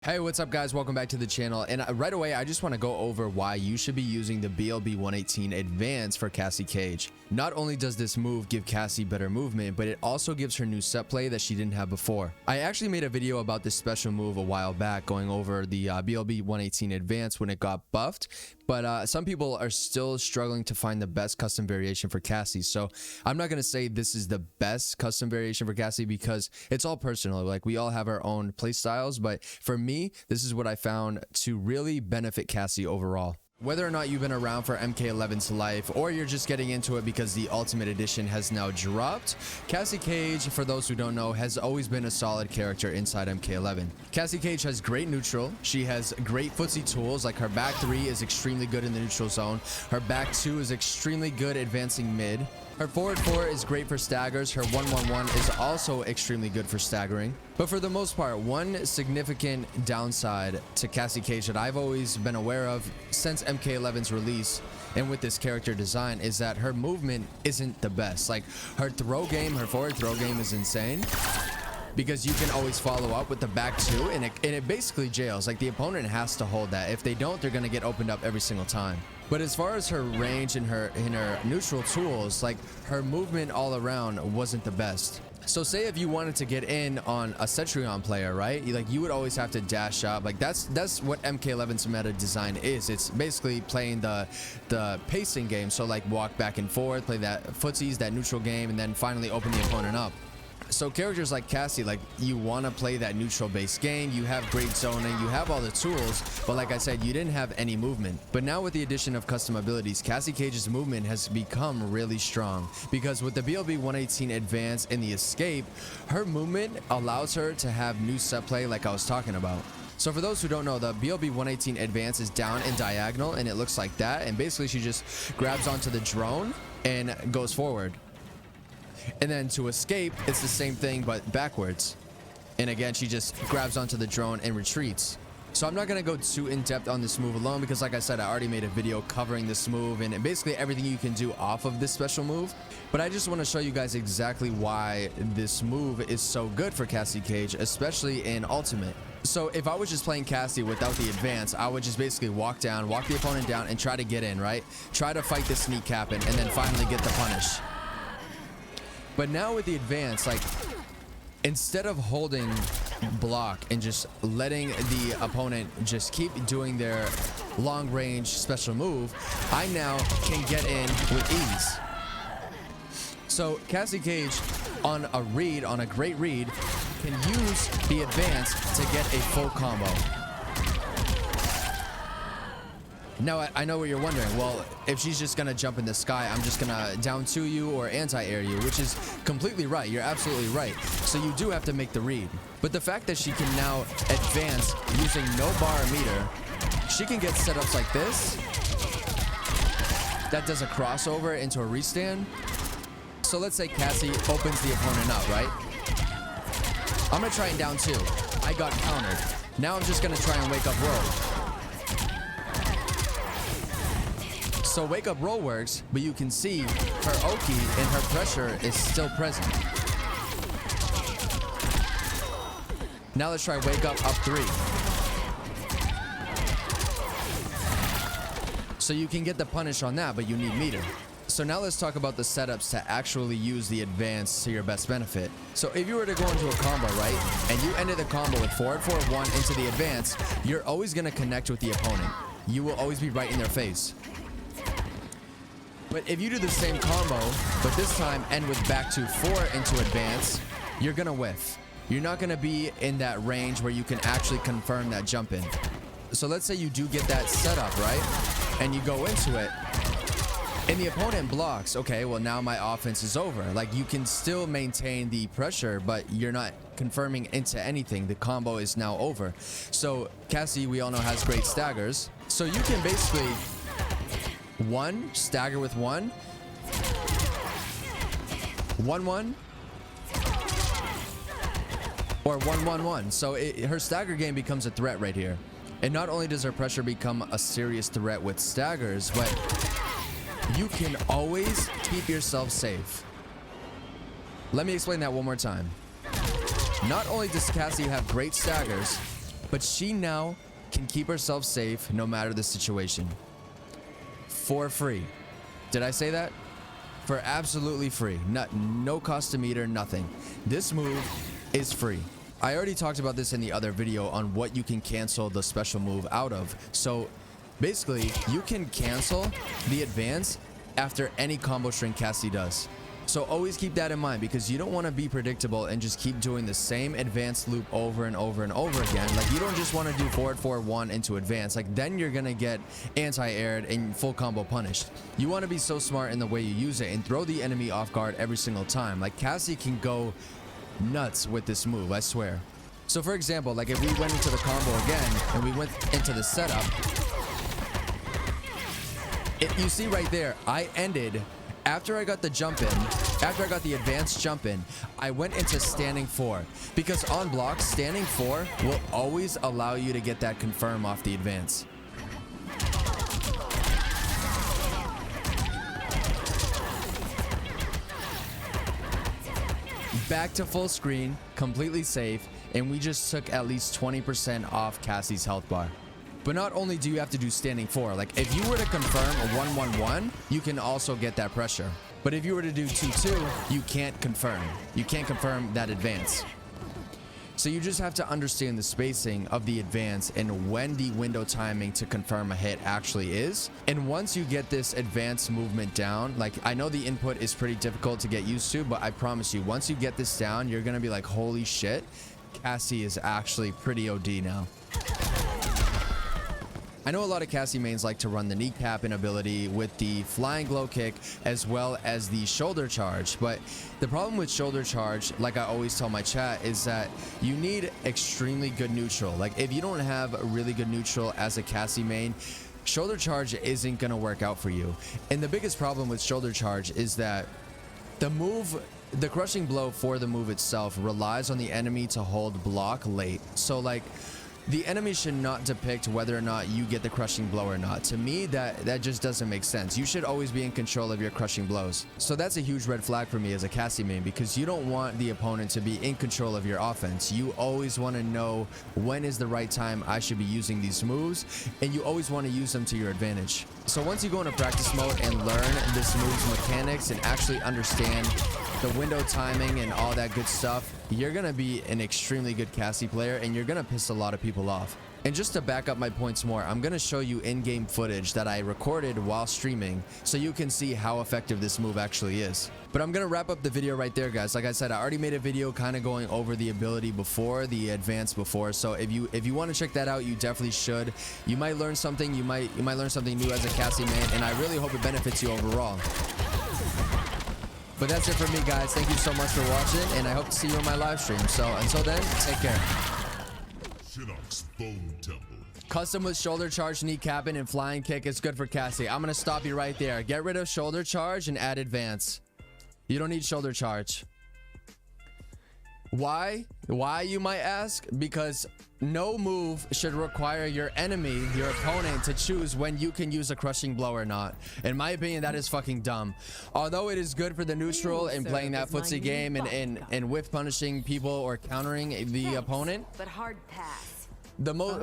Hey, what's up guys? Welcome back to the channel. And right away, I just want to go over why you should be using the BLB-118 Advance for Cassie Cage. Not only does this move give Cassie better movement, but it also gives her new set play that she didn't have before. I actually made a video about this special move a while back going over the BLB-118 Advance when it got buffed, but some people are still struggling to find the best custom variation for Cassie. So I'm not going to say this is the best custom variation for Cassie because it's all personal. Like, we all have our own play styles, but for me, this is what I found to really benefit Cassie overall. Whether or not you've been around for MK11's life or you're just getting into it because the Ultimate Edition has now dropped, Cassie Cage, for those who don't know, has always been a solid character inside MK11. Cassie Cage has great neutral. She has great footsie tools, like her back 3 is extremely good in the neutral zone. Her back 2 is extremely good advancing mid. Her forward 4 is great for staggers. Her 111 is also extremely good for staggering. But for the most part, one significant downside to Cassie Cage that I've always been aware of since MK11's release and with this character design is that her movement isn't the best. Like, her throw game, her forward throw game is insane, because you can always follow up with the back 2 and it basically jails. Like, the opponent has to hold that. If they don't, they're going to get opened up every single time. But as far as her range and her neutral tools, like, her movement all around wasn't the best. So say if you wanted to get in on a Cetrion player, right? You would always have to dash up. Like, that's what MK11's meta design is. It's basically playing the pacing game. So like, walk back and forth, play that footsies, that neutral game, and then finally open the opponent up. So characters like Cassie, like, you want to play that neutral based game. You have great zoning, you have all the tools, but like I said, you didn't have any movement. But now with the addition of custom abilities, Cassie Cage's movement has become really strong, because with the BLB-118 Advance and the Escape, her movement allows her to have new set play like I was talking about. So for those who don't know, the BLB-118 Advance is down and diagonal, and it looks like that, and basically she just grabs onto the drone and goes forward. And then to escape, it's the same thing but backwards. And again, she just grabs onto the drone and retreats. So I'm not going to go too in-depth on this move alone, because like I said, I already made a video covering this move and basically everything you can do off of this special move. But I just want to show you guys exactly why this move is so good for Cassie Cage, especially in Ultimate. So if I was just playing Cassie without the Advance, I would just basically walk the opponent down and try to get in, right? Try to fight the sneak happen and then finally get the punish. But now with the Advance, like, instead of holding block and just letting the opponent just keep doing their long range special move, I now can get in with ease. So Cassie Cage on a read, on a great read, can use the Advance to get a full combo. Now, I know what you're wondering. Well, if she's just going to jump in the sky, I'm just going to down 2 you or anti-air you, which is completely right. You're absolutely right. So you do have to make the read. But the fact that she can now advance using no bar or meter, she can get setups like this. That does a crossover into a restand. So let's say Cassie opens the opponent up, right? I'm going to try and down 2. I got countered. Now I'm just going to try and wake up roll. So wake up roll works, but you can see her Oki and her pressure is still present. Now let's try wake up 3. So you can get the punish on that, but you need meter. So now let's talk about the setups to actually use the Advance to your best benefit. So if you were to go into a combo, right, and you ended the combo with forward 4-1 into the Advance, you're always going to connect with the opponent. You will always be right in their face. But if you do the same combo, but this time end with back 2-4 into Advance, you're going to whiff. You're not going to be in that range where you can actually confirm that jump in. So let's say you do get that setup, right? And you go into it, and the opponent blocks. Okay, well, now my offense is over. Like, you can still maintain the pressure, but you're not confirming into anything. The combo is now over. So Cassie, we all know, has great staggers. So you can basically stagger with 1, 1-1, or 1-1-1. So her stagger game becomes a threat right here. And not only does her pressure become a serious threat with staggers, but you can always keep yourself safe. Let me explain that one more time. Not only does Cassie have great staggers, but she now can keep herself safe no matter the situation. For free. Did I say that? For absolutely free. No cost to meter, nothing. This move is free. I already talked about this in the other video on what you can cancel the special move out of. So basically, you can cancel the advance after any combo string Cassie does. So always keep that in mind, because you don't want to be predictable and just keep doing the same advanced loop over and over and over again. Like, you don't just want to do forward 4-1 into advance. Like, then you're gonna get anti-aired and full combo punished. You want to be so smart in the way you use it and throw the enemy off guard every single time. Like, Cassie can go nuts with this move, I swear. So for example, like if we went into the combo again and we went into the setup, you see right there, I ended after I got the jump in, after I got the advanced jump in, I went into standing 4, because on block, standing 4 will always allow you to get that confirm off the advance. Back to full screen, completely safe, and we just took at least 20% off Cassie's health bar. But not only do you have to do standing 4, like if you were to confirm a 1-1-1, you can also get that pressure. But if you were to do 2-2, you can't confirm. You can't confirm that advance. So you just have to understand the spacing of the advance and when the window timing to confirm a hit actually is. And once you get this advanced movement down, like I know the input is pretty difficult to get used to, but I promise you, once you get this down, you're gonna be like, holy shit, Cassie is actually pretty OD now. I know a lot of Cassie mains like to run the kneecapping ability with the flying glow kick as well as the shoulder charge, but the problem with shoulder charge, like I always tell my chat, is that you need extremely good neutral. Like if you don't have a really good neutral as a Cassie main, shoulder charge isn't gonna work out for you. And the biggest problem with shoulder charge is that the crushing blow for the move itself relies on the enemy to hold block late. So like, the enemy should not depict whether or not you get the crushing blow or not. To me, that just doesn't make sense. You should always be in control of your crushing blows. So that's a huge red flag for me as a Cassie main, because you don't want the opponent to be in control of your offense. You always want to know when is the right time I should be using these moves, and you always want to use them to your advantage. So once you go into practice mode and learn this move's mechanics and actually understand the window timing and all that good stuff, you're gonna be an extremely good Cassie player and you're gonna piss a lot of people off. And just to back up my points more, I'm gonna show you in-game footage that I recorded while streaming so you can see how effective this move actually is. But I'm gonna wrap up the video right there, guys. Like I said, I already made a video kind of going over the ability before, the advance before. So if you want to check that out, you definitely should. You might learn something. You might learn something new as a Cassie main, and I really hope it benefits you overall. But that's it for me, guys. Thank you so much for watching, and I hope to see you on my live stream. So until then, take care. Custom with shoulder charge, kneecapping, and flying kick is good for Cassie. I'm gonna stop you right there. Get rid of shoulder charge and add advance. You don't need shoulder charge. Why? Why, you might ask? Because no move should require your enemy, your opponent, to choose when you can use a crushing blow or not. In my opinion, that is fucking dumb. Although it is good for the neutral and playing that footsie game and whiff punishing people or countering the opponent, but hard pass.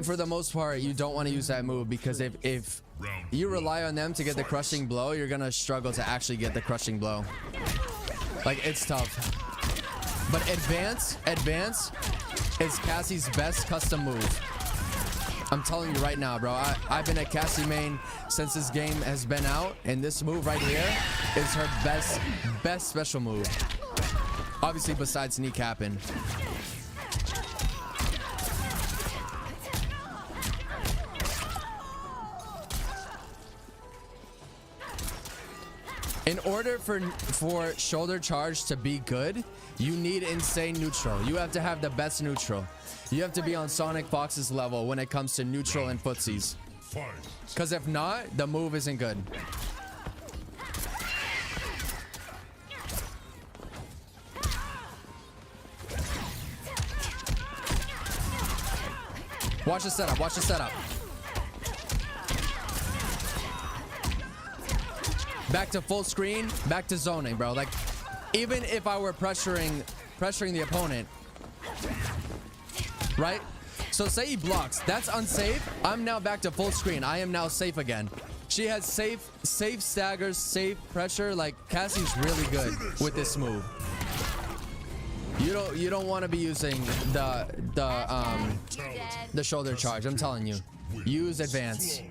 For the most part, you don't want to use that move, because if you rely on them to get the crushing blow, you're gonna struggle to actually get the crushing blow. Like, it's tough. But advance is Cassie's best custom move. I'm telling you right now, bro. I've been a Cassie main since this game has been out, and this move right here is her best special move. Obviously, besides kneecapping. In order for shoulder charge to be good, you need insane neutral. You have to have the best neutral. You have to be on Sonic Fox's level when it comes to neutral and footsies. Because if not, the move isn't good. Watch the setup. Watch the setup. Back to full screen, back to zoning, bro. Like, even if I were pressuring the opponent, right? So say he blocks. That's unsafe. I'm now back to full screen. I am now safe again. She has safe staggers, safe pressure. Like, Cassie's really good with this move. You don't want to be using the shoulder charge. I'm telling you. Use advance.